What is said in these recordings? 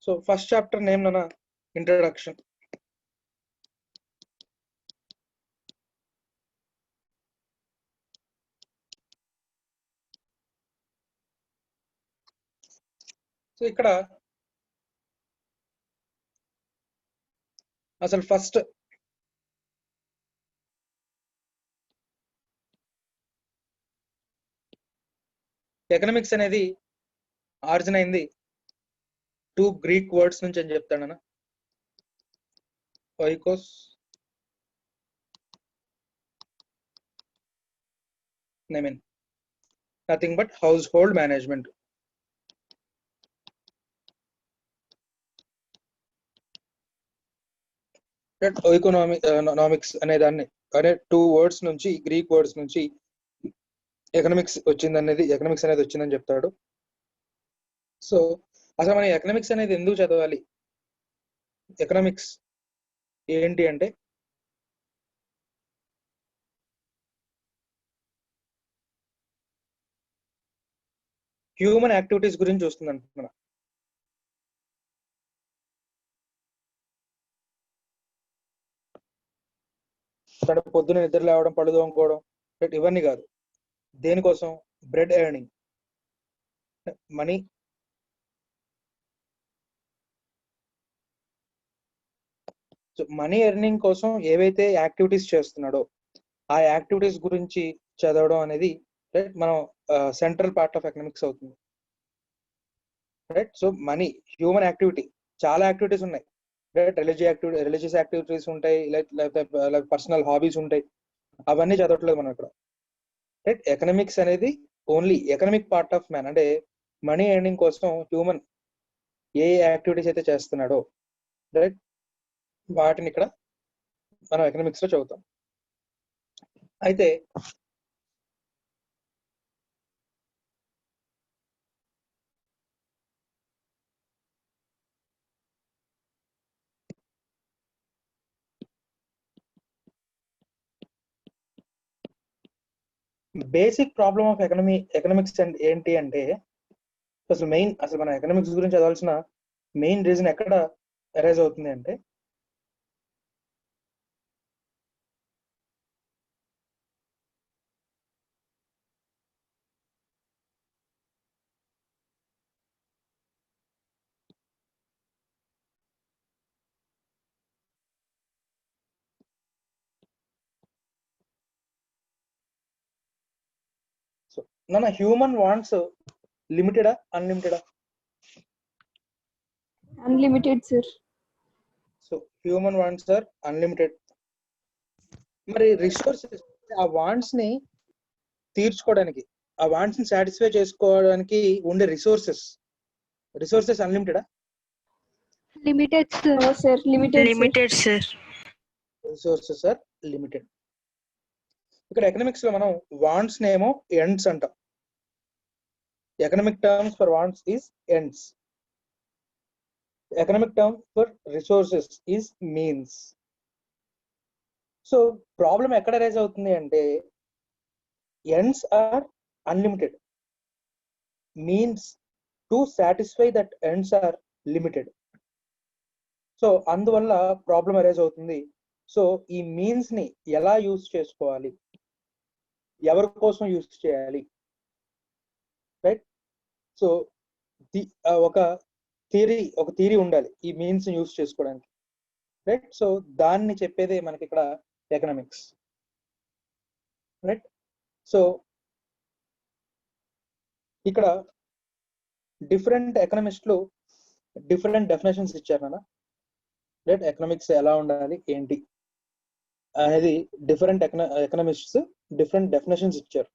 So first chapter name nana introduction. So ఇక్కడ అసలు first economics అనేది ఆరిజిన్ అయింది 2 గ్రీక్ వర్డ్స్ నుంచి అని చెప్తాడన్న. oikos nemen, nothing but household management. that economics అనే దాన్ని అనే 2 వర్డ్స్ నుంచి గ్రీక్ వర్డ్స్ నుంచి ఎకనామిక్స్ అనేది వచ్చిందని చెప్తాడు. సో అసలు మన ఎకనామిక్స్ అనేది ఎందుకు చదవాలి, ఎకనామిక్స్ ఏంటి అంటే హ్యూమన్ యాక్టివిటీస్ గురించి వస్తుంది అంటున్నా. పొద్దున నిద్ర లేవడం, పళ్ళు తోముకోవడం, ఇవన్నీ కాదు. దేనికోసం? Bread earning, money. So money earning కోసం ఏవైతే యాక్టివిటీస్ చేస్తున్నాడో ఆ యాక్టివిటీస్ గురించి చదవడం అనేది రైట్ మనం సెంట్రల్ పార్ట్ ఆఫ్ ఎకనామిక్స్ అవుతుంది. Right. So money, human activity, చాలా యాక్టివిటీస్ ఉన్నాయి. రైట్. రిలీజియస్ యాక్టివిటీస్ ఉంటాయి, లైక్ పర్సనల్ హాబీస్ ఉంటాయి. అవన్నీ చదవట్లేదు మనం ఇక్కడ. రైట్. ఎకనామిక్స్ అనేది only economic part of man, అంటే మనీ ఎర్నింగ్ కోసం హ్యూమన్ ఏ యాక్టివిటీస్ అయితే చేస్తున్నాడో రైట్ వాటిని ఇక్కడ మనం ఎకనామిక్స్ లో చదువుతాం. అయితే బేసిక్ ప్రాబ్లమ్ ఆఫ్ ఎకనామిక్స్ ఏంటి అంటే అసలు మన ఎకనామిక్స్ గురించి చదవాల్సిన మెయిన్ రీజన్ ఎక్కడ అరైజ్ అవుతుంది అంటే మన హ్యూమన్ వాంట్స్ లిమిటెడా అన్లిమిటెడా? Unlimited sir. So human wants are unlimited. మరి రిసోర్సెస్, ఆ వాంట్స్ ని తీర్చుకోవడానికి, ఆ వాంట్స్ ని సాటిస్ఫై చేసుకోవడానికి ఉండే రిసోర్సెస్ అన్లిమిటెడా? Limited sir. Limited sir. Resources are limited. ఇక్కడ ఎకనామిక్స్ లో మనం వాంట్స్ నేమో ఎండ్స్ అంటాం. Economic terms for wants is ends, economic term for resources is means. So problem ఎక్కడ రైజ్ అవుతుంది అంటే ends are unlimited, means to satisfy that ends are limited. So అందువల్ల problem arise అవుతుంది. So ఈ means ని ఎలా use చేసుకోవాలి, ఎవరి కోసం యూజ్ చేయాలి, రైట్? సో ఒక థియరీ ఉండాలి ఈ మీన్స్ ని యూజ్ చేసుకోవడానికి, రైట్? సో దాన్ని చెప్పేదే మనకి ఇక్కడ ఎకనామిక్స్, రైట్? సో ఇక్కడ డిఫరెంట్ ఎకనామిస్టులు డిఫరెంట్ డెఫినేషన్స్ ఇచ్చారు నాన్న, రైట్? ఎకనామిక్స్ ఎలా ఉండాలి ఏంటి అనేది డిఫరెంట్ ఎకనామిస్ట్స్ డిఫరెంట్ డెఫినేషన్స్ ఇచ్చారు.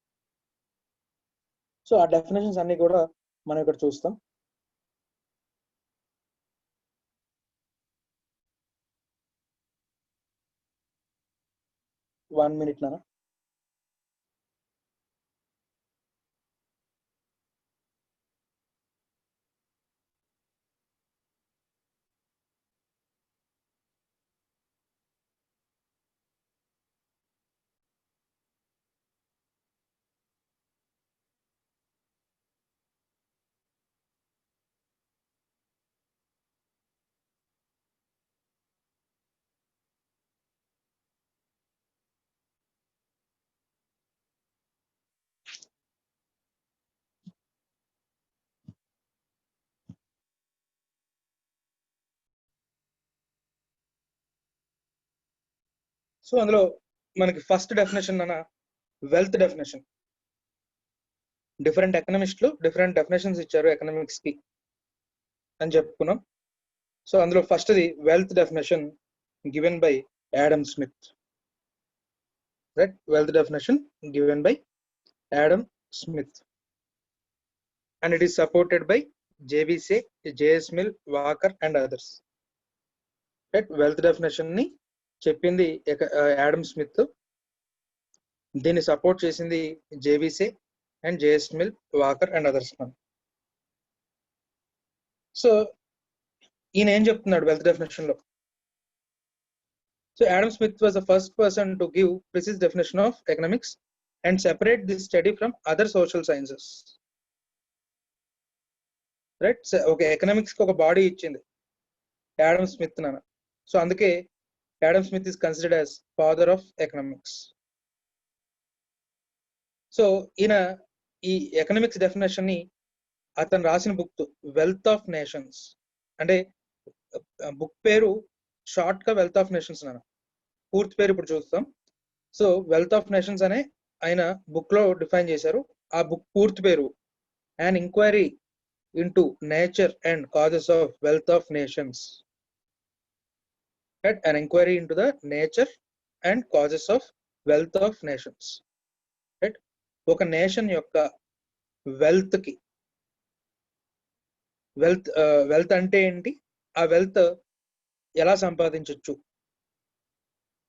సో ఆ డెఫినేషన్స్ అన్ని కూడా మనం ఇక్కడ చూస్తాం. వన్ మినిట్ నాన్న. సో అందులో మనకి ఫస్ట్ డెఫినేషన్ అన్న వెల్త్ డెఫినేషన్. డిఫరెంట్ ఎకనామిస్టులు డిఫరెంట్ డెఫినేషన్స్ ఇచ్చారు ఎకనామిక్స్ కి అని చెప్పుకున్నాం. సో అందులో ఫస్ట్ది wealth definition given by Adam Smith. Right, wealth definition given by Adam Smith and it is supported by J.B. Say, J.S. Mill, Walker and others. Right, wealth definition ni చెప్పింది Adam Smith, దీన్ని support చేసింది J.B. Say and J.S. Mill, Walker and others. So ఈయన ఏం చెప్తున్నాడు wealth definition లో? So Adam Smith was the first person to give precise definition of economics and separate this study from other social sciences. Right, okay, economics కి ఒక body ఇచ్చింది Adam Smith నాన్న. So అందుకే Adam Smith is considered as father of economics. So ఈయన ఈ economics definition ని అతను రాసిన బుక్ వెల్త్ ఆఫ్ నేషన్స్, అంటే బుక్ పేరు షార్ట్ గా వెల్త్ ఆఫ్ నేషన్స్ నాన్న, పూర్తి పేరు ఇప్పుడు చూస్తాం. సో వెల్త్ ఆఫ్ నేషన్స్ అనే ఆయన బుక్ లో డిఫైన్ చేశారు. ఆ బుక్ పూర్తి పేరు an inquiry into nature and causes of wealth of nations. Right, an inquiry into the nature and causes of wealth of nations. Right, ఒక నేషన్ యొక్క wealth కి, వెల్త్ అంటే ఏంటి, ఆ వెల్త్ ఎలా సంపాదించవచ్చు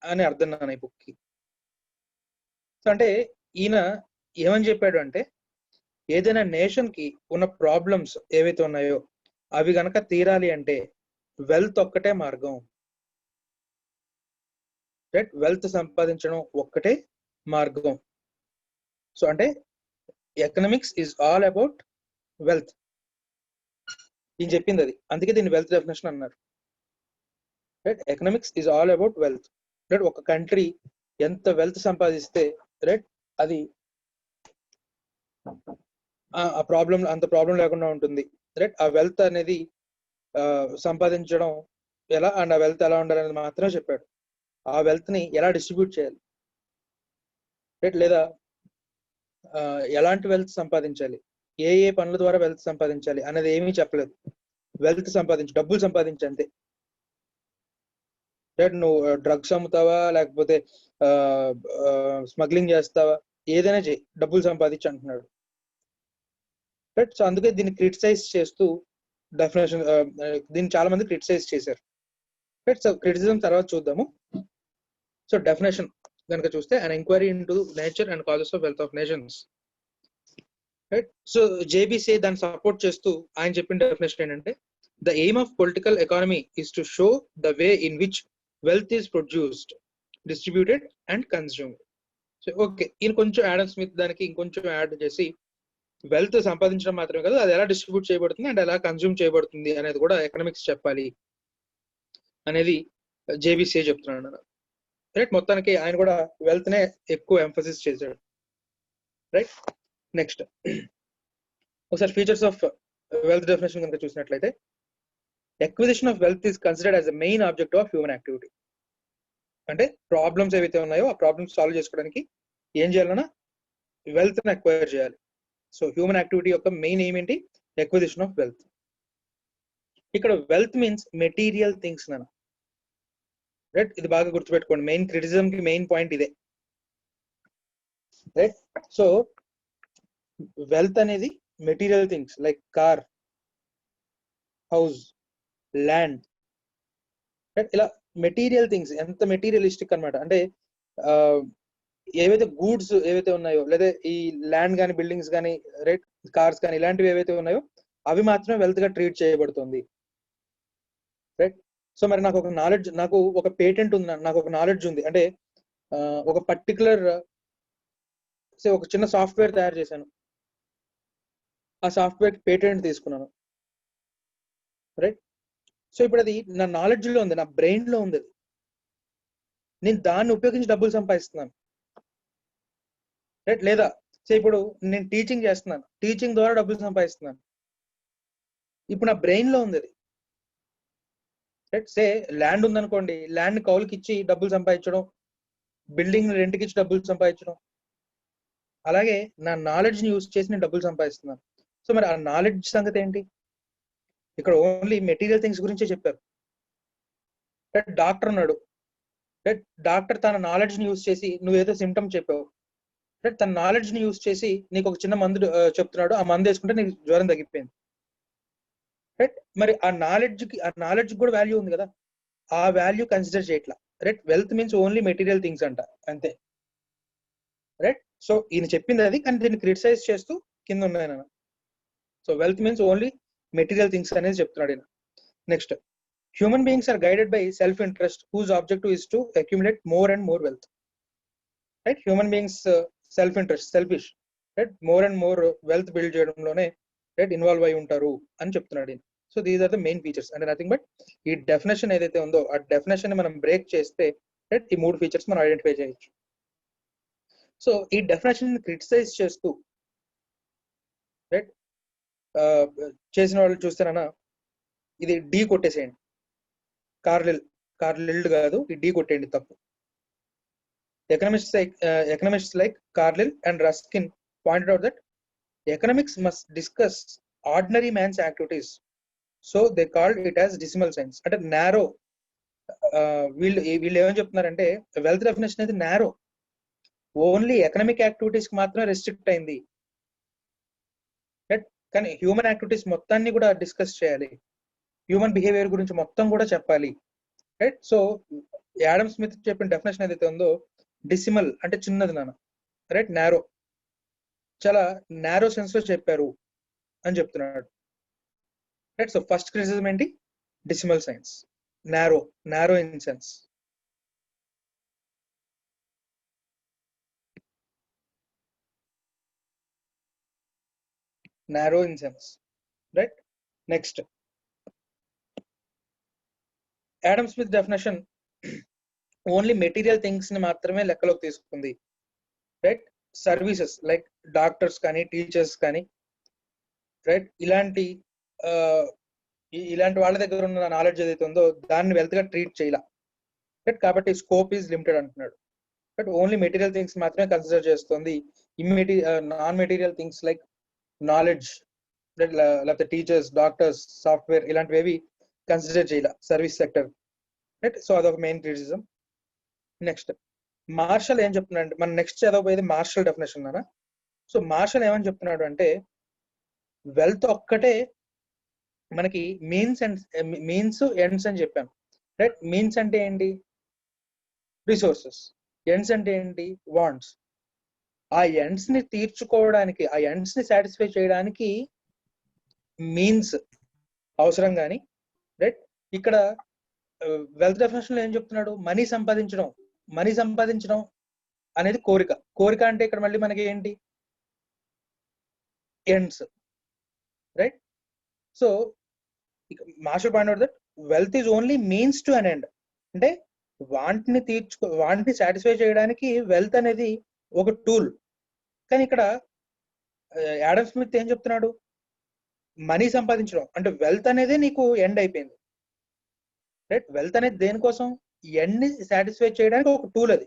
అని అర్థం నాన్న ఈ బుక్ కి. సో అంటే ఈయన ఏమని చెప్పాడు అంటే, ఏదైనా నేషన్ కి ఉన్న ప్రాబ్లమ్స్ ఏవైతే ఉన్నాయో అవి గనక తీరాలి అంటే వెల్త్ ఒక్కటే మార్గం. రైట్, వెల్త్ సంపాదించడం ఒక్కటే మార్గం. సో అంటే economics is all about wealth, ఈయన చెప్పింది అది, అందుకే దీన్ని వెల్త్ డెఫినేషన్ అన్నారు. Right, economics is all about wealth. Right, ఒక కంట్రీ ఎంత వెల్త్ సంపాదిస్తే రైట్ అది ఆ ప్రాబ్లం అంత ప్రాబ్లం లేకుండా ఉంటుంది. రైట్, ఆ వెల్త్ అనేది సంపాదించడం ఎలా అండ్ ఆ వెల్త్ ఎలా ఉండాలనేది మాత్రమే చెప్పాడు. ఆ వెల్త్ ని ఎలా డిస్ట్రిబ్యూట్ చేయాలి, రైట్, లేదా ఎలాంటి వెల్త్ సంపాదించాలి, ఏ ఏ పనుల ద్వారా వెల్త్ సంపాదించాలి అనేది ఏమీ చెప్పలేదు. వెల్త్ సంపాదించు, డబ్బులు సంపాదించు అంతే. రైట్, నువ్వు డ్రగ్స్ అమ్ముతావా లేకపోతే స్మగ్లింగ్ చేస్తావా, ఏదైనా చేయి, డబ్బులు సంపాదించు అంటున్నాడు. రైట్, సో అందుకే దీన్ని క్రిటిసైజ్ చేస్తూ డెఫినేషన్, దీన్ని చాలా మంది క్రిటిసైజ్ చేశారు. రైట్, సో క్రిటిసిజం తర్వాత చూద్దాము. సో డెఫినేషన్ కనుక చూస్తే an inquiry into nature and causes of wealth of nations. Right, so JB Say దాన్ని సపోర్ట్ చేస్తూ ఆయన చెప్పిన డెఫినేషన్ ఏంటంటే, the aim of political economy is to show the way in which wealth is produced, distributed and consumed. So okay, ఈయన కొంచెం Adam Smith దానికి ఇంకొంచెం add చేసి వెల్త్ సంపాదించడం మాత్రమే కాదు, అది ఎలా డిస్ట్రిబ్యూట్ చేయబడుతుంది అండ్ ఎలా కన్జ్యూమ్ చేయబడుతుంది అనేది కూడా ఎకనామిక్స్ చెప్పాలి అనేది జేబీసీ చెప్తున్నాడు. రైట్, మొత్తానికి ఆయన కూడా వెల్త్ నే ఎక్కువ ఎంఫసిస్ చేశాడు. రైట్, నెక్స్ట్ ఒకసారి ఫీచర్స్ ఆఫ్ వెల్త్ డెఫినేషన్ కనుక చూసినట్లయితే, acquisition of wealth is considered as the main objective of human activity. అంటే ప్రాబ్లమ్స్ ఏవైతే ఉన్నాయో ఆ ప్రాబ్లమ్స్ సాల్వ్ చేసుకోవడానికి ఏం చేయాలన్నా వెల్త్ ని అక్వైర్ చేయాలి. సో హ్యూమన్ యాక్టివిటీ యొక్క మెయిన్ ఎయిమ్ ఏంటి? Acquisition of wealth. ఇక్కడ వెల్త్ మీన్స్ మెటీరియల్ థింగ్స్ నాన్న. రైట్, ఇది బాగా గుర్తుపెట్టుకోండి, మెయిన్ క్రిటిసిజం కి మెయిన్ పాయింట్ ఇదే. రైట్, సో వెల్త్ అనేది material things like car, house, land. Right, ఇలా మెటీరియల్ థింగ్స్, ఎంత మెటీరియలిస్టిక్ అన్నమాట. అంటే ఏవైతే గూడ్స్ ఏవైతే ఉన్నాయో, లేదా ఈ ల్యాండ్ కానీ బిల్డింగ్స్ కానీ రైట్ కార్స్ కానీ ఇలాంటివి ఏవైతే ఉన్నాయో అవి మాత్రమే వెల్త్ గా ట్రీట్ చేయబడుతుంది. రైట్, సో మరి నాకు ఒక నాలెడ్జ్, నాకు ఒక పేటెంట్ ఉంది, నాకు ఒక నాలెడ్జ్ ఉంది అంటే ఒక పర్టికులర్ ఒక చిన్న సాఫ్ట్వేర్ తయారు చేశాను, ఆ సాఫ్ట్వేర్ పేటెంట్ తీసుకున్నాను. రైట్, సో ఇప్పుడు అది నా నాలెడ్జ్ లో ఉంది, నా బ్రెయిన్ లో ఉంది, నేను దాన్ని ఉపయోగించి డబ్బులు సంపాదిస్తున్నాను. రైట్, లేదా సో ఇప్పుడు నేను టీచింగ్ చేస్తున్నాను, టీచింగ్ ద్వారా డబ్బులు సంపాదిస్తున్నాను. ఇప్పుడు నా బ్రెయిన్ లో ఉంది అది. రైట్, సే ల్యాండ్ ఉందనుకోండి, ల్యాండ్ కౌలుకి ఇచ్చి డబ్బులు సంపాదించడం బిల్డింగ్ రెంట్కి ఇచ్చి డబ్బులు సంపాదించడం. అలాగే నా నాలెడ్జ్ ని యూజ్ చేసి నేను డబ్బులు సంపాదిస్తున్నాను. సో మరి ఆ నాలెడ్జ్ సంగతి ఏంటి? ఇక్కడ ఓన్లీ మెటీరియల్ థింగ్స్ గురించే చెప్పారు. డాక్టర్ ఉన్నాడు, డాక్టర్ తన నాలెడ్జ్ ని యూజ్ చేసి నువ్వేదో సిమ్టమ్ చెప్పావు, తన నాలెడ్జ్ ని యూజ్ చేసి నీకు ఒక చిన్న మందు చెప్తున్నాడు, ఆ మందు వేసుకుంటే నీకు జ్వరం తగ్గిపోయింది. రైట్, మరి ఆ నాలెడ్జ్ కూడా వాల్యూ ఉంది కదా, ఆ వాల్యూ కన్సిడర్ చేయట్లా. Right, wealth means only material things అంట, అంతే. రైట్, సో ఈయన చెప్పింది అది, కానీ దీన్ని క్రిటిసైజ్ చేస్తూ కింద ఉన్నాయి. So wealth means only material things అనేది చెప్తున్నాడు ఈయన. Next, human beings are guided by self interest whose objective is to accumulate more and more wealth. Right, human beings self interest, selfish, right, more and more wealth build చేయడంలోనే right involve అయి ఉంటారు అని చెప్తున్నాడు ఈయన. So these are the main features. అంటే nothing but ఈ definition ఏదైతే ఉందో ఆ డెఫినేషన్ మనం బ్రేక్ చేస్తే రైట్ ఈ 3 ఫీచర్స్ మనం ఐడెంటిఫై చేయొచ్చు. సో ఈ డెఫినేషన్ క్రిటిసైజ్ చేస్తూ రైట్ చేసిన వాళ్ళు చూస్తేనన్నా ఇది డి కొట్టేసేయండి. కార్లిల్డ్ కాదు, ఈ డి కొట్టేయండి, తప్పు. Economists like Carlyle and Ruskin pointed out that economics must discuss ordinary man's activities, so they called it as decimal science. అంటే narrow, వీళ్ళు ఏమని చెప్తున్నారంటే వెల్త్ డెఫినేషన్ అనేది నారో, ఓన్లీ ఎకనామిక్ యాక్టివిటీస్ కి మాత్రమే రెస్ట్రిక్ట్ అయింది. కానీ హ్యూమన్ యాక్టివిటీస్ మొత్తాన్ని కూడా డిస్కస్ చేయాలి, హ్యూమన్ బిహేవియర్ గురించి మొత్తం కూడా చెప్పాలి. రైట్, సో యాడమ్ స్మిత్ చెప్పిన డెఫినేషన్ ఏదైతే ఉందో డిసిమల్ అంటే చిన్నది నాన్న, రైట్, నారో, చాలా నారో సెన్స్ లో చెప్పారు అని చెప్తున్నాడు. రైట్, సో ఫస్ట్ క్రిటిసిజం ఏంటి? Decimal science, narrow in sense. narrow in sense, right? Next, Adam Smith definition only material things ni maatrame lekkaloki teeskundi, right? Services like doctors kani, teachers kani, right, ilanti వాళ్ళ దగ్గర ఉన్న knowledge ఏదైతే ఉందో దాన్ని wealth గా treat చేయాల. Right, కాబట్టి scope is limited అంటున్నాడు. బట్ ఓన్లీ మెటీరియల్ థింగ్స్ మాత్రమే కన్సిడర్ చేస్తుంది. Non material things like knowledge, లేకపోతే టీచర్స్, డాక్టర్స్, సాఫ్ట్వేర్ ఇలాంటివి కన్సిడర్ చేయాల సర్వీస్ సెక్టర్. రైట్, సో అదొక మెయిన్ క్రిటిసిజం. నెక్స్ట్, మార్షల్ ఏం చెప్తున్నాడు అంటే, మనం నెక్స్ట్ చదవబోయేది మార్షల్ డెఫినేషన్ అన్నా. సో మార్షల్ ఏమని చెప్తున్నాడు అంటే వెల్త్ ఒక్కటే మనకి మీన్స్ ఎండ్స్ అని చెప్పాను. రైట్, మీన్స్ అంటే ఏంటి? రిసోర్సెస్. ఎండ్స్ అంటే ఏంటి? వాంట్స్. ఆ ఎండ్స్ ని తీర్చుకోవడానికి, ఆ ఎండ్స్ ని సాటిస్ఫై చేయడానికి మీన్స్ అవసరం. కానీ రైట్, ఇక్కడ వెల్త్ డెఫినేషన్ లో ఏం చెప్తున్నాడు? మనీ సంపాదించడం అనేది కోరిక అంటే ఇక్కడ మళ్ళీ మనకి ఏంటి? Ends. Right, so Marshall point out that wealth is only means to an end. అంటే వాంట్ని సాటిస్ఫై చేయడానికి వెల్త్ అనేది ఒక టూల్. కానీ ఇక్కడ యాడమ్ స్మిత్ ఏం చెప్తున్నాడు? మనీ సంపాదించడం అంటే వెల్త్ అనేది నీకు ఎండ్ అయిపోయింది. రైట్, వెల్త్ అనేది దేనికోసం? ఎండ్ ని సాటిస్ఫై చేయడానికి ఒక టూల్ అది.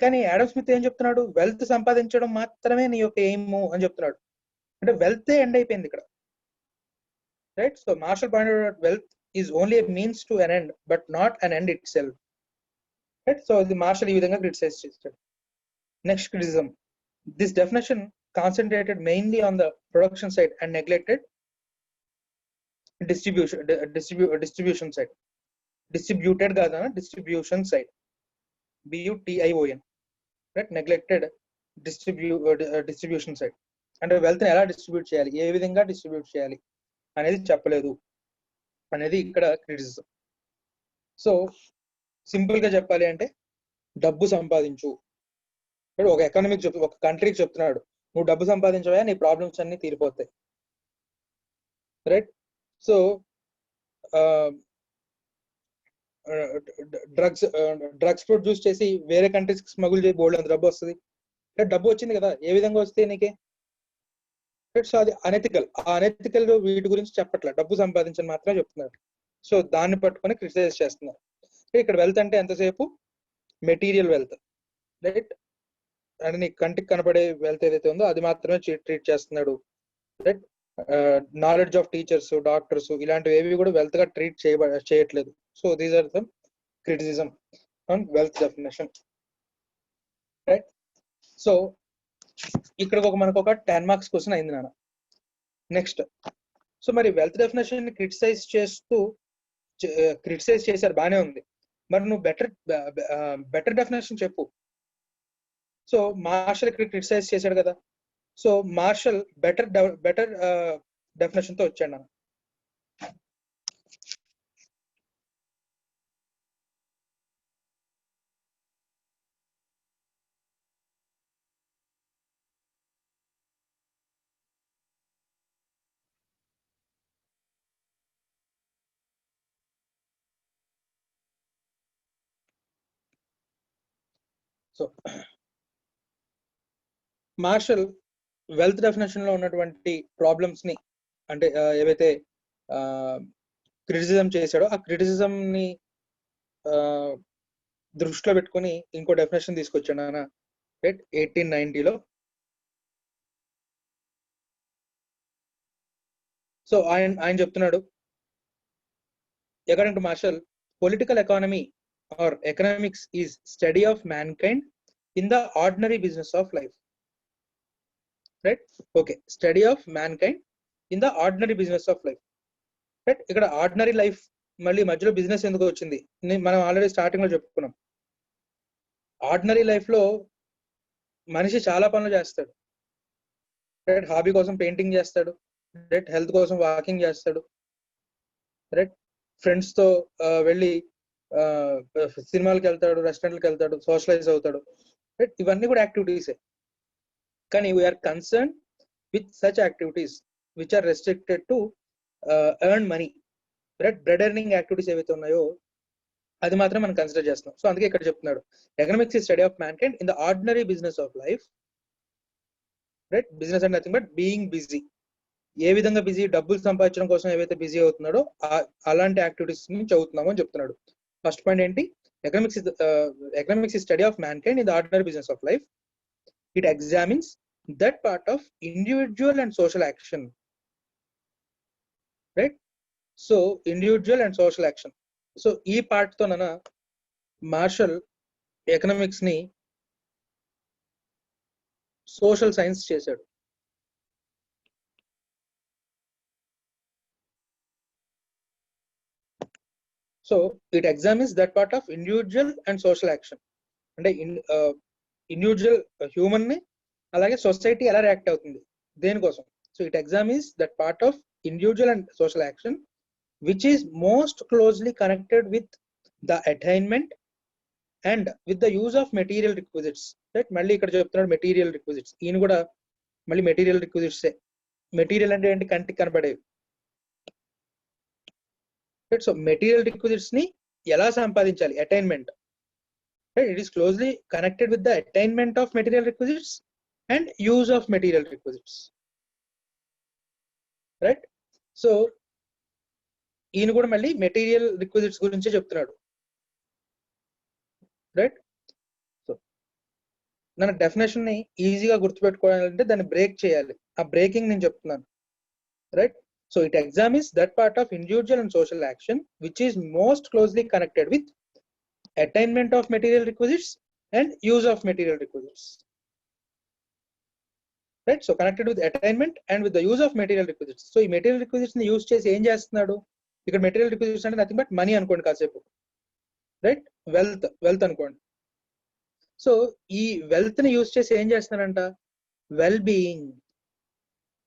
కానీ యాడమ్ స్మిత్ ఏం చెప్తున్నాడు? వెల్త్ సంపాదించడం మాత్రమే నీ యొక్క ఎయిమ్ అని చెప్తున్నాడు. అంటే వెల్త్ ఎండ్ అయిపోయింది ఇక్కడ. Right, so Marshall point out wealth is only a means to an end but not an end itself. Right, so ఇది మార్షల్ ఈ విధంగా క్రిటిసైజ్ చేస్తాడు. Next criticism, this definition concentrated mainly on the production side and neglected distribution side. Distributed కాదా, distribution side, BUTION, right? Neglected distribution side. అంటే wealth ని ఎలా distribute చేయాలి, ఏ విధంగా డిస్ట్రిబ్యూట్ చేయాలి అనేది చెప్పలేదు అనేది ఇక్కడ క్రిటిసిజం. సో సింపుల్ గా చెప్పాలి అంటే డబ్బు సంపాదించు. ఒక ఎకనామిక్ ఒక కంట్రీకి చెప్తున్నాడు, నువ్వు డబ్బు సంపాదించవా నీ ప్రాబ్లమ్స్ అన్ని తీరిపోతాయి. రైట్, సో డ్రగ్స్ ప్రొడ్యూస్ చేసి వేరే కంట్రీస్ స్మగుల్ చేసి బోల్డ్ అంత డబ్బు వస్తుంది. డబ్బు వచ్చింది కదా, ఏ విధంగా వస్తే నీకే? సో అది అనెథికల్. ఆ అనెథికల్ వీటి గురించి చెప్పట్లే, డబ్బు సంపాదించని మాత్రమే చెప్తున్నారు. సో దాన్ని పట్టుకొని క్రిటిసైజ్ చేస్తున్నారు. ఇక్కడ వెల్త్ అంటే ఎంతసేపు మెటీరియల్ వెల్త్, రైట్? అంటే నీకు కంటికి కనపడే వెల్త్ ఏదైతే ఉందో అది మాత్రమే ట్రీట్ చేస్తున్నాడు, right? Knowledge of teachers, doctors ఇలాంటివి ఏవి కూడా వెల్త్ గా ట్రీట్ చేయట్లేదు. So these are some criticism on wealth definition, right? So ఇక్కడ మనకు ఒక 10 మార్క్స్ క్వశ్చన్ అయింది నాన్న. నెక్స్ట్, సో మరి వెల్త్ డెఫినేషన్ ని క్రిటిసైజ్ చేశారు, బానే ఉంది. మరి నువ్వు బెటర్ డెఫినేషన్ చెప్పు. సో మార్షల్ ఇక్కడ క్రిటిసైజ్ చేశాడు కదా, సో మార్షల్ బెటర్ డెఫినేషన్ తో వచ్చాడు నాన్న. సో మార్షల్ వెల్త్ డెఫినేషన్ లో ఉన్నటువంటి ప్రాబ్లమ్స్ ని, అంటే ఏవైతే క్రిటిసిజం చేశాడో ఆ క్రిటిసిజం ని దృష్టిలో పెట్టుకుని ఇంకో డెఫినేషన్ తీసుకొచ్చాడు నాన్న, రైట్? 1890లో. సో ఆయన చెప్తున్నాడు, according to Marshall, political economy or economics is study of mankind in the ordinary business of life, right? Okay, study of mankind in the ordinary business of life, right? ఇక్కడ ordinary life మళ్ళీ మధ్యలో business ఎందుకు వచ్చింది, మనం already starting లో చెప్పుకున్నాం. Ordinary life లో మనిషి చాలా పనులు చేస్తాడు, రైట్? హాబీ కోసం పెయింటింగ్ చేస్తాడు, రైట్? హెల్త్ కోసం వాకింగ్ చేస్తాడు, రైట్? ఫ్రెండ్స్ తో వెళ్ళి సినిమాలకు వెళ్తాడు, రెస్టారెంట్కి వెళ్తాడు, సోషలైజ్ అవుతాడు, రైట్? ఇవన్నీ కూడా యాక్టివిటీసే. కానీ we are concern with such activities which are restricted to earn money, right? Bread earning activities ఏవైతే ఉన్నాయో అది మాత్రం మనం కన్సిడర్ చేస్తున్నాం. సో అందుకే ఇక్కడ చెప్తున్నాడు, economics is study of mankind in the ordinary business of life, right? Business and nothing but being busy. ఏ విధంగా బిజీ, డబ్బులు సంపాదించడం కోసం ఏవైతే బిజీ అవుతున్నాడో అలాంటి యాక్టివిటీస్ ని చదువుతున్నాము అని చెప్తున్నాడు. ఫస్ట్ పాయింట్ ఏంటి? economics is study of mankind in the ordinary business of life. It examines that part of individual and social action, right? So individual and social action. So ee part to nana Marshall economics ni social science chesadu. So it examines that part of individual and social action. అంటే individual human ని అలాగే society ఎలా react అవుతుంది దేనికోసం. So it examines that part of individual and social action which is most closely connected with the attainment and with the use of material requisites, right? మళ్ళీ ఇక్కడ చెప్తున్నాడు material requisites. ఈయన కూడా మళ్ళీ మెటీరియల్ రిక్విజిట్సే. మెటీరియల్ అంటే ఏంటి? కంటికి కనపడేవి, రైట్? సో మెటీరియల్ రిక్విజిట్స్ ని ఎలా సంపాదించాలి, attainment, right? It is closely connected with the attainment of material requisites and use of material requisites, right? So ఈయన కూడా మళ్ళీ మెటీరియల్ రిక్విజిట్స్ గురించి చెప్తున్నాడు, రైట్? సో మన డెఫినేషన్ ని ఈజీగా గుర్తుపెట్టుకోవాలంటే దాన్ని బ్రేక్ చేయాలి. ఆ బ్రేకింగ్ నేను చెప్తున్నాను, right? So it examines that part of individual and social action which is most closely connected with attainment of material requisites and use of material requisites, right? So connected with attainment and with the use of material requisites. So ఈ material requisites ని use చేసి ఏం చేస్తున్నాడు? ఇక్కడ material requisites అంటే nothing but money అనుకోండి కాసేపు, right? Wealth అనుకోండి. సో ఈ వెల్త్ ని యూజ్ చేసి ఏం చేస్తున్నారంట? Well being,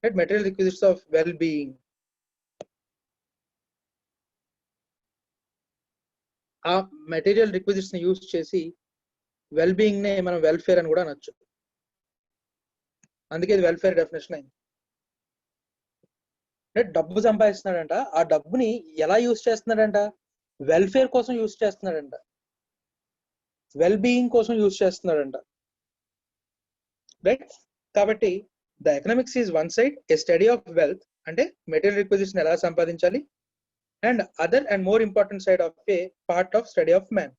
right? Material requisites of well being. ఆ మెటీరియల్ రిక్విజిట్స్ ని యూజ్ చేసి వెల్ బీయింగ్ నే మనం వెల్ఫేర్ అని కూడా అనొచ్చు. అందుకే ఇది వెల్ఫేర్ డెఫినేషన్ అయింది. డబ్బు సంపాదిస్తున్నాడంట, ఆ డబ్బుని ఎలా యూజ్ చేస్తున్నాడంట? వెల్ఫేర్ కోసం యూజ్ చేస్తున్నాడంట, వెల్ బీయింగ్ కోసం యూజ్ చేస్తున్నాడంట, రైట్? కాబట్టి the economics is one side A study of wealth, అంటే మెటీరియల్ రిక్విజిట్స్ ని ఎలా సంపాదించాలి, and other and more important side of a part of study of man.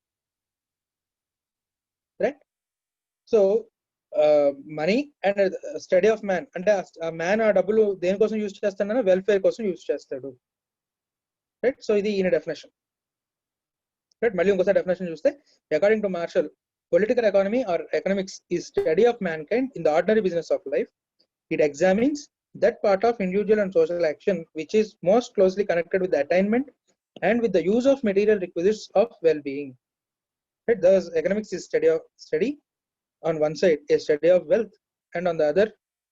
So money and study of man అంటే man ఆ డబ్బులు దేనికోసం use చేస్తాడన్నా welfare కోసం యూజ్ చేస్తాడు. రైట్, సో ఇది ఈయన డెఫినేషన్. రైట్, మళ్ళీ ఇంకోసారి డెఫినేషన్ చూస్తే according to Marshall, political economy or economics is study of mankind in the ordinary business of life. It examines that part of individual and social action which is most closely connected with the attainment and with the use of material requisites of well-being. Right? Thus, economics is study on one side, a study of wealth, and on the other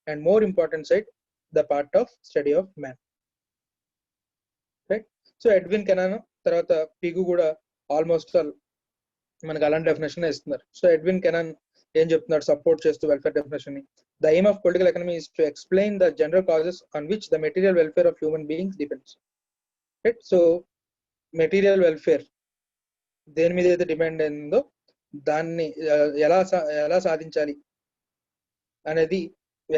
and more important side, the part of study of man. Right? So, Edwin Kennan తర్వాత పిగు కూడా almost all మనకు అలాంటి definition ఇస్తున్నారు. So Edwin Canon ఏం చెప్తున్నాడు support చేస్తూ welfare definition ని? The aim of political economy is to explain the general causes on which the material welfare of human beings depends. Right? So, material welfare దేని మీద అయితే depend అయిందో దాన్ని ఎలా సాధించాలి అనేది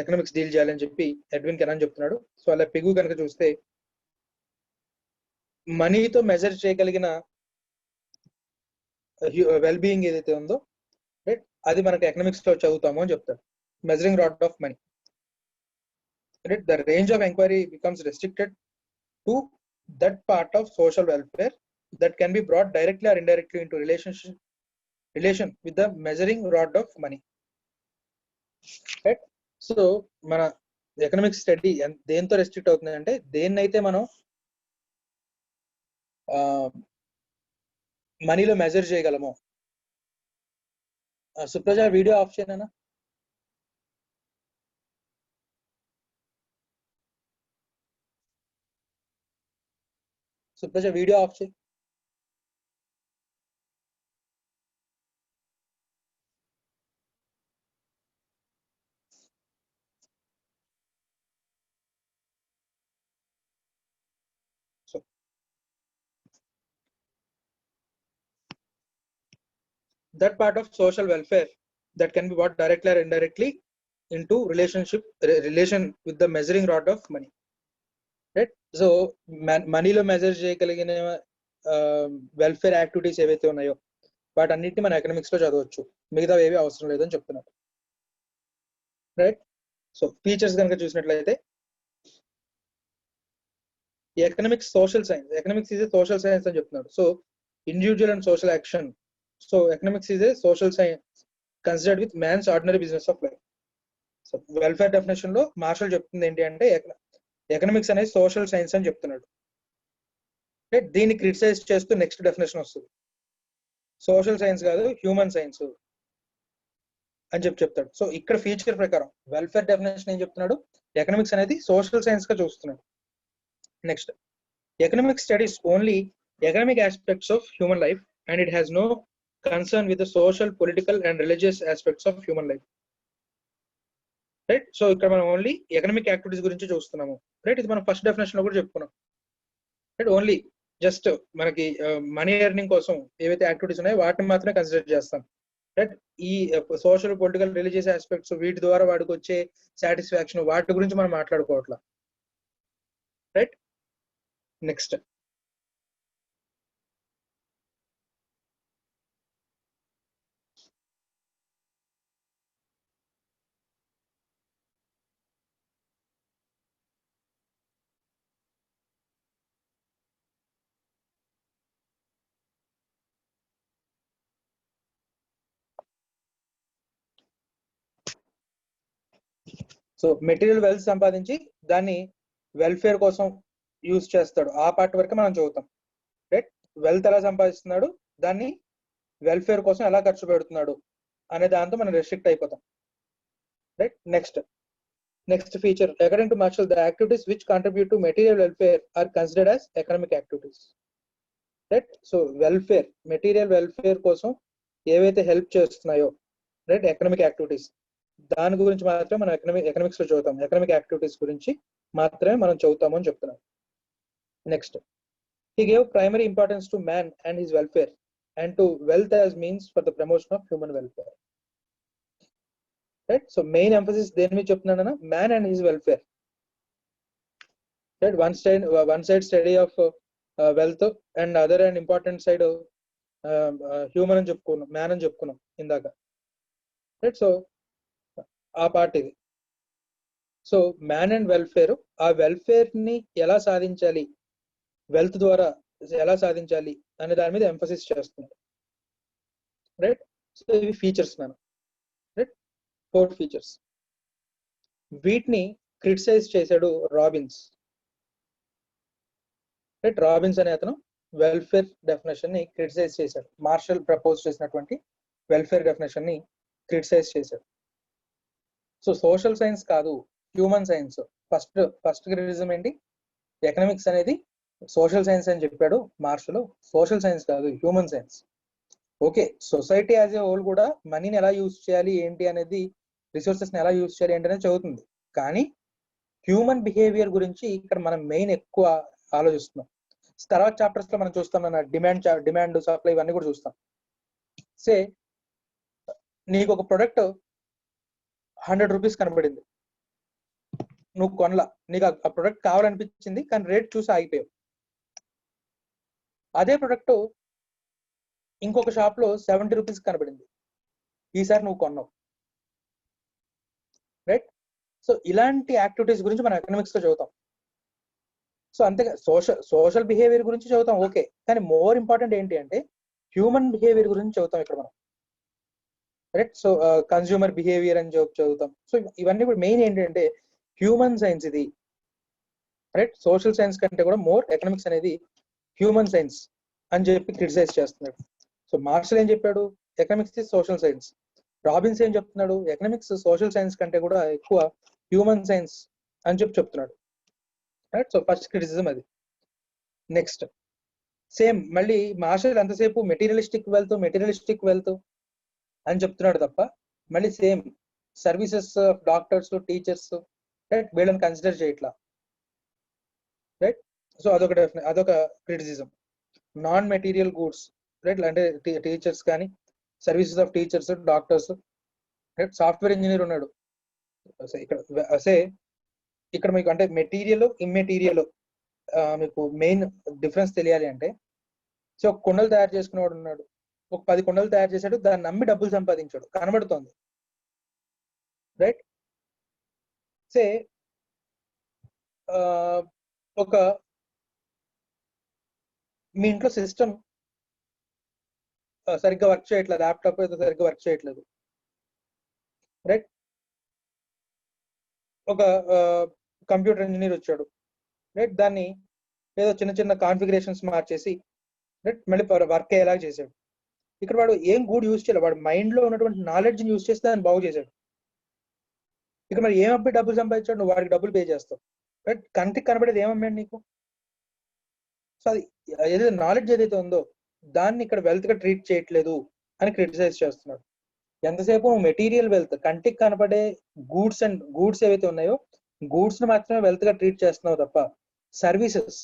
ఎకనామిక్స్ డీల్ చేయాలని చెప్పి ఎడ్విన్ కెనాన్ చెప్తున్నాడు. సో అలా పిగు కనుక చూస్తే మనీతో మెజర్ చేయగలిగిన వెల్ బీయింగ్ ఏదైతే ఉందో, రైట్, అది మనకు ఎకనామిక్స్ లో చదువుతాము అని చెప్తాడు. Measuring rod of money. Right? The range of inquiry becomes restricted to that part of social welfare that can be brought directly or indirectly into relation with the measuring rod of money. Right? So, మన economic study దేంతో restrict అవుతుంది అంటే దేన్నైతే మనం మనీలో measure చేయగలము. Supraja video of చేయనా? Supraja video of చేయి. So that part of social welfare that can be brought directly or indirectly into relation with the measuring rod of money. Right? So మనీలో మెజర్ చేయగలిగిన వెల్ఫేర్ యాక్టివిటీస్ ఏవైతే ఉన్నాయో వాటన్నిటిని మన economics లో చదవచ్చు, మిగతా ఏవి అవసరం లేదని చెప్తున్నారు. రైట్, సో ఫీచర్స్ కనుక చూసినట్లయితే economics social science, economics is a social science అని చెప్తున్నాడు. So individual and social action. So economics is a social science considered with man's ordinary business of life. So welfare definition లో Marshall చెప్తుంది ఏంటి అంటే economics అనేది social science అని చెప్తున్నాడు. దీన్ని క్రిటిసైజ్ చేస్తూ నెక్స్ట్ డెఫినేషన్ వస్తుంది, సోషల్ సైన్స్ కాదు హ్యూమన్ సైన్స్ అని చెప్తాడు. సో ఇక్కడ ఫీచర్ ప్రకారం వెల్ఫేర్ డెఫినేషన్ ఏం చెప్తున్నాడు, ఎకనామిక్స్ అనేది సోషల్ సైన్స్ గా చూస్తున్నాడు. Next, economics studies only economic aspects of human life and it has no concern with the social, political and religious aspects of human life. Right, so ఇక్కడ మనం only economic activities గురించి చూస్తున్నాము. Right, ఇది మనం first definition లో కూడా చెప్పుకున్నాం. Right, only just మనకి మనీ ఎర్నింగ్ కోసం ఏవైతే యాక్టివిటీస్ ఉన్నాయో వాటిని మాత్రమే కన్సిడర్ చేస్తాం. రైట్, ఈ సోషల్, పొలిటికల్, రిలీజియస్ ఆస్పెక్ట్స్ వీటి ద్వారా వాడికి వచ్చే సాటిస్ఫాక్షన్ వాటి గురించి మనం మాట్లాడుకోవట్లా. Right, next so material wealth సంపాదించి దాన్ని వెల్ఫేర్ కోసం యూజ్ చేస్తాడు, ఆ పార్ట్ వరకు మనం చదువుతాం. రైట్, వెల్త్ ఎలా సంపాదిస్తున్నాడు, దాన్ని వెల్ఫేర్ కోసం ఎలా ఖర్చు పెడుతున్నాడు అనే దాంతో మనం రెస్ట్రిక్ట్ అయిపోతాం. Right, next feature, according to Marshall, the activities which contribute to material welfare are considered as economic activities. Right, so welfare, material welfare కోసం ఏవైతే హెల్ప్ చేస్తున్నాయో, రైట్, ఎకనామిక్ యాక్టివిటీస్, దాని గురించి మాత్రమే మనం ఎకనామిక్స్ లో చదువుతాం. ఎకనామిక్ యాక్టివిటీస్ గురించి మాత్రమే మనం చదువుతాము అని చెప్తున్నాం. Next, he gave primary importance to man and his welfare and to wealth as means for the promotion of human welfare. Right, so main emphasis దేని మీద చెప్తున్నాడన్నా man and his welfare. Right, one side study of wealth and other and important side human అని చెప్పుకున్నాం, man అని చెప్పుకున్నాం ఇందాక. Right. So ఆ part ఇది. So man and welfare, ఆ వెల్ఫేర్ ని ఎలా సాధించాలి, వెల్త్ ద్వారా ఎలా సాధించాలి అనే దాని మీద ఎంఫసిస్ చేస్తుంది. రైట్. సో ఇవి ఫీచర్స్ మనం, రైట్, 4 ఫీచర్స్. వీటిని క్రిటిసైజ్ చేశాడు రాబిన్స్. రైట్. రాబిన్స్ అనే అతను వెల్ఫేర్ డెఫినేషన్ ని క్రిటిసైజ్ చేశాడు. మార్షల్ ప్రపోజ్ చేసినటువంటి వెల్ఫేర్ డెఫినేషన్ ని క్రిటిసైజ్ చేశాడు. సో సోషల్ సైన్స్ కాదు, హ్యూమన్ సైన్స్. ఫస్ట్ క్రిటిసిజం ఏంటి, ఎకనామిక్స్ అనేది సోషల్ సైన్స్ అని చెప్పాడు మార్షల్. సోషల్ సైన్స్ కాదు, human science. Okay, society as a whole కూడా మనీని ఎలా యూజ్ చేయాలి ఏంటి అనేది, రిసోర్సెస్ ని ఎలా యూజ్ చేయాలి ఏంటి అనేది చదువుతుంది. కానీ హ్యూమన్ బిహేవియర్ గురించి ఇక్కడ మనం మెయిన్ ఎక్కువ ఆలోచిస్తున్నాం. తర్వాత చాప్టర్స్ లో మనం చూస్తాం, మన డిమాండ్ సప్లై ఇవన్నీ కూడా చూస్తాం. సే నీకు ఒక ప్రొడక్ట్ 100 రూపీస్ కనబడింది, నువ్వు కొనలా, నీకు ఆ ప్రొడక్ట్ కావాలనిపించింది కానీ రేట్ చూసి ఆగిపోయావు. అదే ప్రొడక్ట్ ఇంకొక షాప్ లో 70 రూపీస్ కనబడింది, ఈసారి నువ్వు కొన్నావు. రైట్. సో ఇలాంటి యాక్టివిటీస్ గురించి మనం ఎకనామిక్స్ లో చదువుతాం. సో అంతేగా సోషల్ బిహేవియర్ గురించి చదువుతాం, ఓకే, కానీ మోర్ ఇంపార్టెంట్ ఏంటి అంటే హ్యూమన్ బిహేవియర్ గురించి చదువుతాం ఇక్కడ మనం. రైట్. సో కన్స్యూమర్ బిహేవియర్ అని చదువుతాం. సో ఇవన్నీ కూడా మెయిన్ ఏంటంటే హ్యూమన్ సైన్స్ ఇది. రైట్. సోషల్ సైన్స్ కంటే కూడా మోర్ ఎకనామిక్స్ అనేది హ్యూమన్ సైన్స్ అని చెప్పి క్రిటిసైజ్ చేస్తున్నాడు. సో మార్షల్ ఏం చెప్పాడు, economics is social science. Robbins ఏం చెప్తున్నాడు, ఎకనామిక్స్ సోషల్ సైన్స్ కంటే కూడా ఎక్కువ హ్యూమన్ సైన్స్ అని చెప్పి చెప్తున్నాడు. రైట్. సో ఫస్ట్ క్రిటిసిజం అది. నెక్స్ట్ సేమ్ మళ్ళీ మార్షల్ ఎంతసేపు మెటీరియలిస్టిక్ వెల్త్ అని చెప్తున్నాడు తప్ప మళ్ళీ same services doctors teachers right వీళ్ళని కన్సిడర్ చేయట్లా. రైట్. సో అదొక criticism. Non material goods, right, అంటే టీచర్స్ కానీ services of teachers doctors, right. Software engineer ఉన్నాడు ఇక్కడ మీకు అంటే మెటీరియల్ ఇమ్మెటీరియల్ మీకు మెయిన్ డిఫరెన్స్ తెలియాలి అంటే, సో ఒక కుండలు తయారు చేసుకునేవాడు ఉన్నాడు, ఒక 10 కుండలు తయారు చేశాడు, దాన్ని నమ్మి డబ్బులు సంపాదించాడు, కనబడుతోంది. రైట్. సే ఒక మీ ఇంట్లో సిస్టమ్ సరిగ్గా వర్క్ చేయట్లేదు, ల్యాప్టాప్ ఏదో సరిగ్గా వర్క్ చేయట్లేదు. రైట్. ఒక కంప్యూటర్ ఇంజనీర్ వచ్చాడు, రైట్, దాన్ని ఏదో చిన్న చిన్న కాన్ఫిగరేషన్స్ మార్చేసి రైట్ మళ్ళీ వర్క్ అయ్యేలాగా చేశాడు. ఇక్కడ వాడు ఏం గుడ్ యూజ్ చేయలేదు, వాడు మైండ్ లో ఉన్నటువంటి నాలెడ్జ్ యూజ్ చేస్తే దాన్ని బాగు చేశాడు. ఇక్కడ మరి ఏం అబ్బాయి డబ్బులు సంపాదించాడు, నువ్వు వాడికి డబ్బులు పే చేస్తావు. రైట్. కంటికి కనబడేది ఏమమ్మాడు నీకు. సో అది ఏదైతే నాలెడ్జ్ ఏదైతే ఉందో దాన్ని ఇక్కడ వెల్త్ గా ట్రీట్ చేయట్లేదు అని క్రిటిసైజ్ చేస్తున్నాడు. ఎంతసేపు మెటీరియల్ వెల్త్, కంటికి కనపడే గూడ్స్ ఏవైతే ఉన్నాయో గూడ్స్ ని మాత్రమే వెల్త్ గా ట్రీట్ చేస్తున్నావు తప్ప services,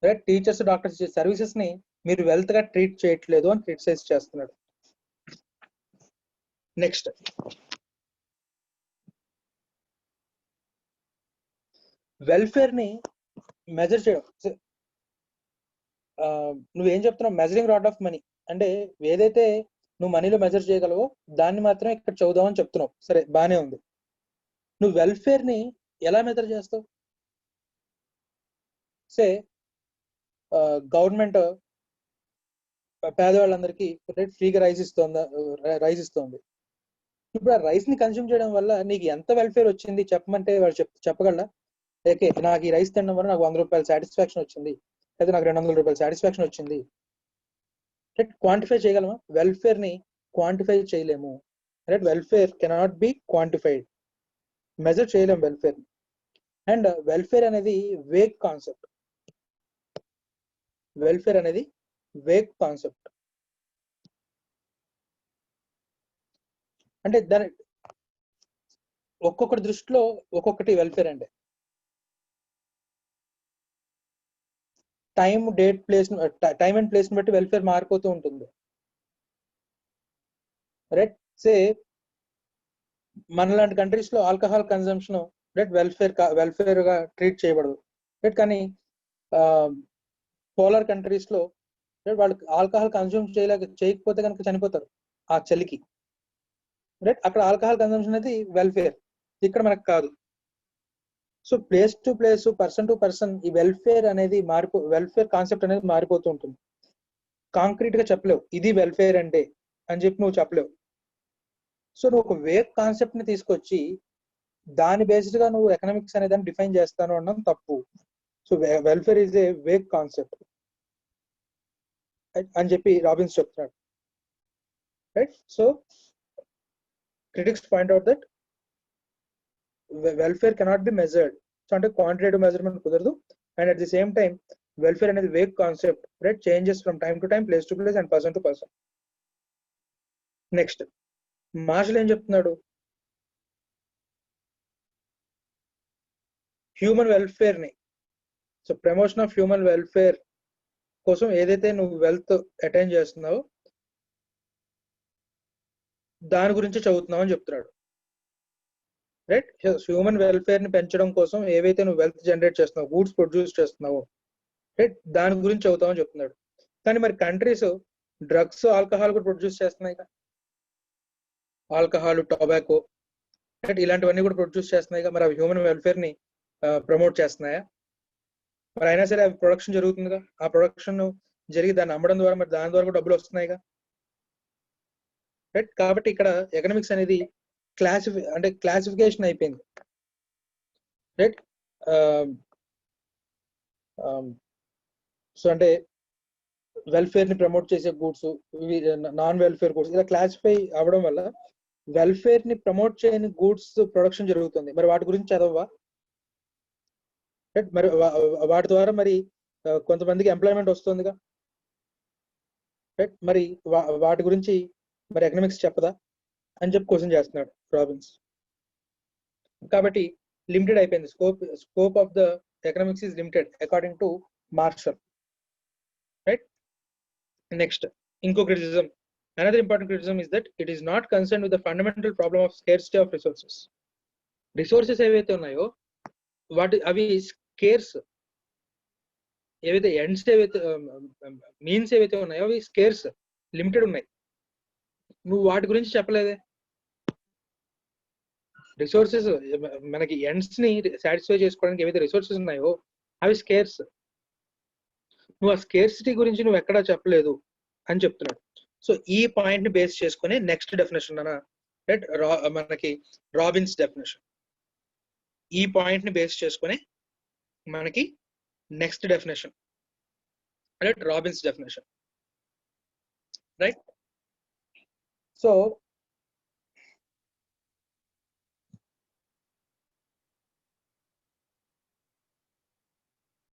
right, teachers doctors services ని మీరు వెల్త్ గా ట్రీట్ చేయట్లేదు అని క్రిటిసైజ్ చేస్తున్నాడు. నెక్స్ట్ వెల్ఫేర్ ని మెజర్ చేయడం. నువ్వేం చెప్తున్నావు, మెజరింగ్ రాడ్ ఆఫ్ మనీ అంటే ఏదైతే నువ్వు మనీలో మెజర్ చేయగలవో దాన్ని మాత్రమే ఇక్కడ చదువుదామని చెప్తున్నావు. సరే, బానే ఉంది. నువ్వు వెల్ఫేర్ ని ఎలా మెజర్ చేస్తావు? సే గవర్నమెంట్ పేదవాళ్ళందరికీ ఫ్రీగా రైస్ ఇస్తోంది. ఇప్పుడు ఆ రైస్ ని కన్స్యూమ్ చేయడం వల్ల నీకు ఎంత వెల్ఫేర్ వచ్చింది చెప్పమంటే వాడు చెప్పగలరా? ఓకే, నాకు ఈ రైస్ తినడం వల్ల నాకు 100 రూపాయల సాటిస్ఫాక్షన్ వచ్చింది, లేదా నాకు 200 రూపాయల సాటిస్ఫాక్షన్ వచ్చింది. రైట్. క్వాంటిఫై చేయగలమా? వెల్ఫేర్ ని క్వాంటిఫై చేయలేము. Right. Welfare cannot B quantified, measure చేయలేము వెల్ఫేర్. అండ్ వెల్ఫేర్ అనేది వేగ్ కాన్సెప్ట్. వెల్ఫేర్ అనేది వేగ్ కాన్సెప్ట్ అంటే దాని ఒక్కొక్కటి దృష్టిలో ఒక్కొక్కటి వెల్ఫేర్ అంటే టైం అండ్ ప్లేస్ బట్టి వెల్ఫేర్ మారిపోతూ ఉంటుంది. రైట్. సే మన లాంటి కంట్రీస్ లో ఆల్కహాల్ కన్సంప్షన్ రైట్ వెల్ఫేర్ గా ట్రీట్ చేయబడదు. రైట్. కానీ పోలార్ కంట్రీస్ లో వాళ్ళు ఆల్కహాల్ కన్స్యూమ్ చేయకపోతే కనుక చనిపోతారు ఆ చలికి. రైట్. అక్కడ ఆల్కహాల్ కన్సంప్షన్ అనేది వెల్ఫేర్, ఇక్కడ మనకు కాదు. So place to place, person to person ఈ వెల్ఫేర్ అనేది వెల్ఫేర్ కాన్సెప్ట్ అనేది మారిపోతూ ఉంటుంది. కాంక్రీట్ గా చెప్పలేవు ఇది వెల్ఫేర్ అంటే అని చెప్పి నువ్వు చెప్పలేవు. సో నువ్వు ఒక వేగ్ కాన్సెప్ట్ ని తీసుకొచ్చి దాని బేస్డ్ గా నువ్వు ఎకనామిక్స్ అనే దాన్ని డిఫైన్ చేస్తాను అనడం తప్పు. So welfare is a vague concept అని చెప్పి రాబిన్స్ చెప్తున్నాడు. Right. So critics point out that welfare cannot be measured. So అంటే క్వాంటిటేటివ్ మెజర్మెంట్ కుదరదు. And at the same time welfare అనేది vague concept, right, changes from time to time, place to place and person to person. Next Marshall ఏం చెప్తున్నాడు? Human welfare ని, so promotion of human welfare కోసం ఏదైతే నువ్వు wealth attain చేస్తున్నావో దాని గురించి చదువుతున్నావు అని చెప్తున్నాడు. రైట్. హ్యూమన్ వెల్ఫేర్ ని పెంచడం కోసం ఏవైతే నువ్వు వెల్త్ జనరేట్ చేస్తున్నావు, గూడ్స్ ప్రొడ్యూస్ చేస్తున్నావు, రైట్, దాని గురించి చదువుతావు అని చెప్తున్నాడు. కానీ మరి కంట్రీస్ డ్రగ్స్, ఆల్కహాల్ కూడా ప్రొడ్యూస్ చేస్తున్నాయి కదా, ఆల్కహాల్, టొబాకో, రైట్, ఇలాంటివన్నీ కూడా ప్రొడ్యూస్ చేస్తున్నాయి కదా. మరి అవి హ్యూమన్ వెల్ఫేర్ ని ప్రమోట్ చేస్తున్నాయా? మరి అయినా సరే అవి ప్రొడక్షన్ జరుగుతుందిగా, ఆ ప్రొడక్షన్ జరిగి దాన్ని అమ్మడం ద్వారా మరి దాని ద్వారా కూడా డబ్బులు వస్తున్నాయిగా, రైట్. కాబట్టి ఇక్కడ ఎకనామిక్స్ అనేది క్లాసిఫికేషన్ అయిపోయింది, రైట్. సో అంటే వెల్ఫేర్ ని ప్రమోట్ చేసే గూడ్స్, నాన్ వెల్ఫేర్ గూడ్స్ ఇలా క్లాసిఫై అవ్వడం వల్ల వెల్ఫేర్ ని ప్రమోట్ చేయని గూడ్స్ ప్రొడక్షన్ జరుగుతుంది. మరి వాటి గురించి చదవవా? రైట్. మరి వాటి ద్వారా మరి కొంతమందికి ఎంప్లాయ్మెంట్ వస్తుందిగా, రైట్. మరి వాటి గురించి మరి ఎకనామిక్స్ చెప్పదా అని చెప్పి క్వశ్చన్ చేస్తున్నాడు రాబిన్స్. కాబట్టి లిమిటెడ్ అయిపోయింది, scope of the economics is limited according to Marshall, right. Next ఇంకో criticism, another important criticism is that it is not concerned with the fundamental problem of scarcity of resources. Resources ఏవైతే ఉన్నాయో అవి scares, ఏవైతే ends ఏవైతే means ఏవైతే ఉన్నాయో అవి scares, limited ఉన్నాయి. నువ్వు వాటి గురించి చెప్పలేదే. రిసోర్సెస్ మనకి ఎండ్స్ ని సాటిస్ఫై చేసుకోవడానికి ఏవైతే రిసోర్సెస్ ఉన్నాయో అవి స్కేర్స్. నువ్వు ఆ స్కేర్సిటీ గురించి నువ్వు ఎక్కడా చెప్పలేదు అని చెప్తున్నాడు. సో ఈ పాయింట్ ని బేస్ చేసుకుని నెక్స్ట్ డెఫినేషన్ అన్న, రైట్, మనకి రాబిన్స్ డెఫినేషన్. ఈ పాయింట్ ని బేస్ చేసుకుని మనకి next definition, right, Robbins definition, right. So